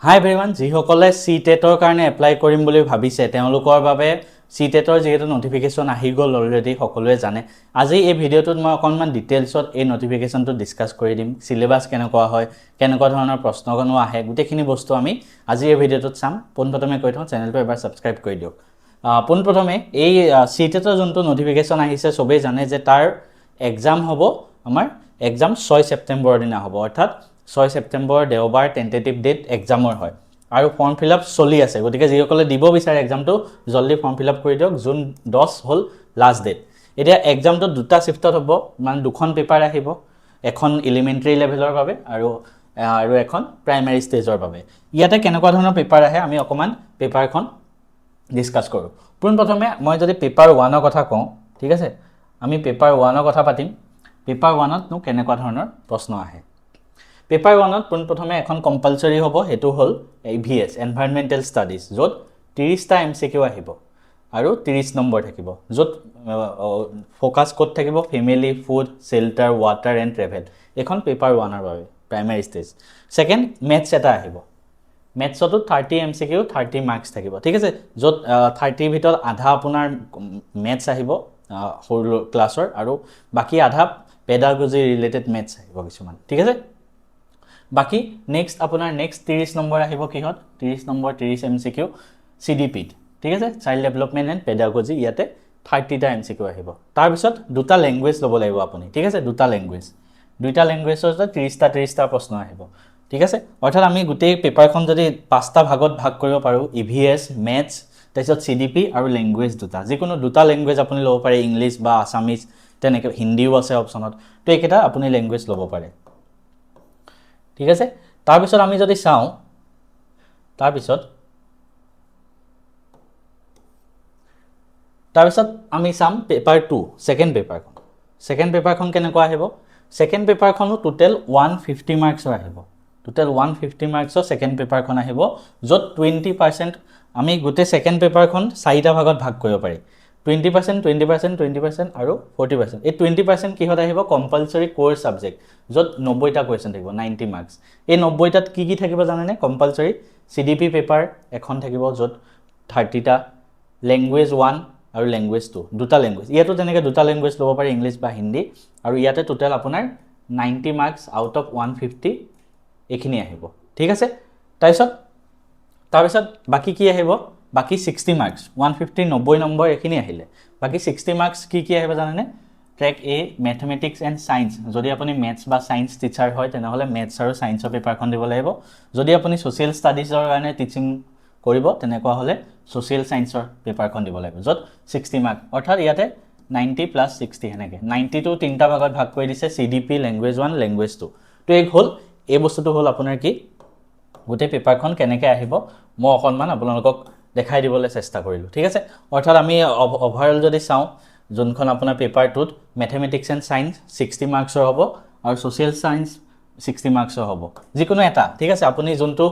হাই everyone, যিসকলে CTETৰ কাৰণে apply কৰিম বুলি ভাবিছে তেওঁলোকৰ বাবে CTETৰ যেহেতু নটিফিকেশ্যন আহি গ'ল অলৰেডি সকলোৱে জানে। আজি এই ভিডিঅ'টোত মই অকণমান ডিটেইলছত এই নটিফিকেশ্যনটো ডিছকাছ কৰি দিম। সিলেবাছ কেনেকুৱা হয়, কেনেকুৱা ধৰণৰ প্ৰশ্নসমূহ আহে, গোটেইখিনি বস্তু আমি আজি এই ভিডিঅ'টোত চাম। পোনপ্ৰথমে কৈ থওঁ, চেনেলটো এবাৰ ছাবস্ক্ৰাইব কৰি দিয়ক। পোনপ্ৰথমে এই CTETৰ যোনটো নটিফিকেশ্যন আহিছে চবেই জানে যে তাৰ এক্সাম হ'ব, আমাৰ এক্সাম 6 ছেপ্টেম্বৰৰ দিনা হ'ব, অৰ্থাৎ 6 ছেপ্টেম্বৰ দেওবাৰ টেণ্টেটিভ ডেট এক্সামৰ হয় আৰু ফৰ্ম ফিল আপ চলি আছে। গতিকে যিসকলে দিব বিচাৰে এক্সামটো জলদি ফৰ্ম ফিল আপ কৰি দিয়ক। জুন 10 হ'ল লাষ্ট ডেট। এতিয়া এক্সামটো দুটা শিফ্টত হ'ব, মানে দুখন পেপাৰ আহিব, এখন এলিমেণ্টাৰী লেভেলৰ বাবে আৰু এখন প্ৰাইমেৰী ষ্টেজৰ বাবে। ইয়াতে কেনেকুৱা ধৰণৰ পেপাৰ আহে আমি অকণমান পেপাৰখন ডিছকাছ কৰোঁ। পোনপ্ৰথমে মই যদি পেপাৰ 1ৰ কথা কওঁ, ঠিক আছে, আমি পেপাৰ 1ৰ কথা পাতিম। পেপাৰ 1তনো কেনেকুৱা ধৰণৰ প্ৰশ্ন আহে। পেপাৰ 1ত পোনপ্ৰথমে এখন কম্পালচৰি হ'ব, সেইটো হ'ল EVS এনভাইৰনমেণ্টেল ষ্টাডিজ, য'ত 30টা MCQ আহিব আৰু 30 নম্বৰ থাকিব, য'ত ফ'কাছ ক'ত থাকিব, family, food, shelter, water and travel. এইখন পেপাৰ 1ৰ বাবে প্ৰাইমেৰী ষ্টেজ। ছেকেণ্ড, মেথছ এটা আহিব। মেথছতো 30 MCQ 30 মাৰ্কছ থাকিব, ঠিক আছে, য'ত 30ৰ ভিতৰত আধা আপোনাৰ মেথছ আহিব সৰু ক্লাছৰ আৰু বাকী আধা পেডাগজি ৰিলেটেড মেথছ আহিব কিছুমান, ঠিক আছে। বাকী নেক্সট 30 নম্বৰ আহিব কিহত, 30 নম্বৰ 30 MCQ CDPত, ঠিক আছে, চাইল্ড ডেভেলপমেণ্ট এণ্ড পেডাগজি। ইয়াতে 30টা MCQ আহিব। তাৰপিছত দুটা লেংগুৱেজ ল'ব লাগিব আপুনি, ঠিক আছে, দুটা লেংগুৱেজৰ 30টা প্ৰশ্ন আহিব, ঠিক আছে। অৰ্থাৎ আমি গোটেই পেপাৰখন যদি 5টা ভাগত ভাগ কৰিব পাৰোঁ, EVS, মেথছ, তাৰপিছত CDP আৰু লেংগুৱেজ দুটা, যিকোনো দুটা লেংগুৱেজ আপুনি ল'ব পাৰে, ইংলিছ বা আছামিজ, তেনেকৈ হিন্দীও আছে অপশ্যনত, তো এইকেইটা আপুনি লেংগুৱেজ ল'ব পাৰে, ঠিক আছে। তাৰপিছত আমি যদি চাওঁ, তাৰপিছত আমি চাম পেপাৰ 2, ছেকেণ্ড পেপাৰখন কেনেকুৱা আহিব। ছেকেণ্ড পেপাৰখনো টোটেল 150 মাৰ্কছৰ আহিব, টোটেল 150 মাৰ্কছৰ ছেকেণ্ড পেপাৰখন আহিব, য'ত 20% আমি গোটেই ছেকেণ্ড পেপাৰখন 4টা ভাগত ভাগ কৰিব পাৰি, 20%, 20%, 20% আৰু 40%। এই 20% কিহত আহিব, কম্পালচৰি ক'ৰ ছাবজেক্ট, য'ত 90টা কুৱেশ্যন থাকিব, 90 মাৰ্কছ। এই 90টাত কি কি থাকিব জানেনে, কম্পালচৰি CDP পেপাৰ এখন থাকিব, য'ত 30টা, লেংগুৱেজ 1 আৰু লেংগুৱেজ 2, দুটা লেংগুৱেজ। ইয়াতো তেনেকৈ দুটা লেংগুৱেজ ল'ব পাৰি, ইংলিছ বা হিন্দী, আৰু ইয়াতে টোটেল আপোনাৰ 90 মাৰ্কছ আউট অফ 150 এইখিনি আহিব, ঠিক আছে। তাৰপিছত বাকী কি আহিব, বাকী 60 মাৰ্কছ, 150 90 নম্বৰ এইখিনি আহিলে, বাকী 60 মাৰ্কছ কি আহিব জানেনে, track A mathematics and science. যদি আপুনি মেথছ বা ছায়েন্স টিচাৰ হয় তেনেহ'লে মেথছ আৰু ছায়েন্সৰ পেপাৰখন দিব লাগিব। যদি আপুনি ছ'চিয়েল ষ্টাডিজৰ কাৰণে টিচিং কৰিব তেনেকুৱা হ'লে ছ'চিয়েল ছায়েন্সৰ পেপাৰখন দিব লাগিব, য'ত 60 মাৰ্ক, অৰ্থাৎ ইয়াতে 90 + 60 সেনেকৈ 90টো 3টা ভাগত ভাগ কৰি দিছে, CDP, লেংগুৱেজ 1, লেংগুৱেজ 2। তো এই বস্তুটো হ'ল আপোনাৰ কি, গোটেই পেপাৰখন কেনেকৈ আহিব মই অকণমান আপোনালোকক দেখাই দিবলৈ চেষ্টা কৰিলোঁ, ঠিক আছে। অৰ্থাৎ আমি অভাৰঅল যদি চাওঁ, যোনখন আপোনাৰ পেপাৰ 2ত মেথমেটিক্স এণ্ড ছায়েন্স 60 মাৰ্কছৰ হ'ব আৰু ছ'চিয়েল ছায়েন্স 60 মাৰ্কছৰ হ'ব, যিকোনো এটা, ঠিক আছে। আপুনি যোনটো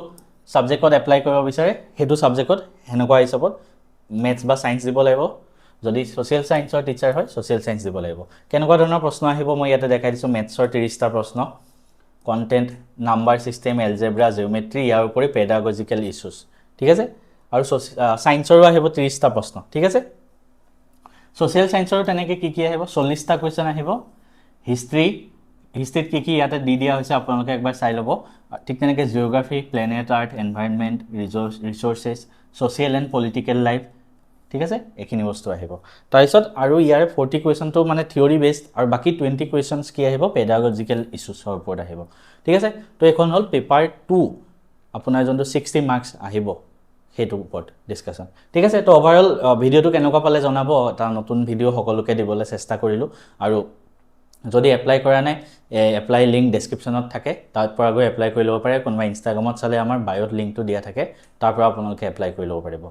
ছাবজেক্টত এপ্লাই কৰিব বিচাৰে সেইটো ছাবজেক্টত সেনেকুৱা হিচাপত মেথছ বা ছায়েন্স দিব লাগিব। যদি ছ'চিয়েল ছায়েন্সৰ টিচাৰ হয় ছ'চিয়েল ছায়েন্স দিব লাগিব। কেনেকুৱা ধৰণৰ প্ৰশ্ন আহিব মই ইয়াতে দেখাই দিছোঁ। মেথছৰ 30টা প্ৰশ্ন, content, number system, algebra, geometry, ইয়াৰ উপৰি পেডাগজিকেল ইছ্যুজ, ঠিক আছে। আৰু ছায়েন্সৰো আহিব 30টা প্ৰশ্ন, ঠিক আছে। ছ'চিয়েল ছায়েন্সৰো তেনেকৈ কি আহিব, 40টা কুৱেশ্যন আহিব। হিষ্ট্ৰীত কি ইয়াতে দি দিয়া হৈছে আপোনালোকে একবাৰ চাই ল'ব। ঠিক তেনেকৈ geography, planet earth, environment, resources, social and political life, ঠিক আছে, এইখিনি বস্তু আহিব। তাৰপিছত আৰু ইয়াৰ 40 কুৱেশ্যনটো মানে থিয়ৰী বেছড, আৰু বাকী 20 কুৱেশ্যনছ কি আহিব, পেডাগজিকেল ইছ্যুছৰ ওপৰত আহিব, ঠিক আছে। তো এইখন হ'ল পেপাৰ 2, আপোনাৰ যোনটো 60 মাৰ্কছ আহিব সেইটোৰ ওপৰত ডিছকাশ্যন, ঠিক আছে। তো অভাৰঅল ভিডিঅ'টো কেনেকুৱা পালে জনাব। এটা নতুন ভিডিঅ' সকলোকে দিবলৈ চেষ্টা কৰিলোঁ। আৰু যদি এপ্লাই কৰা নাই, এপ্লাই লিংক ডেছক্ৰিপশ্যনত থাকে, তাৰ পৰা গৈ এপ্লাই কৰি ল'ব পাৰে। কোনোবা ইনষ্টাগ্ৰামত চালে আমাৰ বায়'ত লিংকটো দিয়া থাকে, তাৰ পৰা আপোনালোকে এপ্লাই কৰি ল'ব পাৰিব।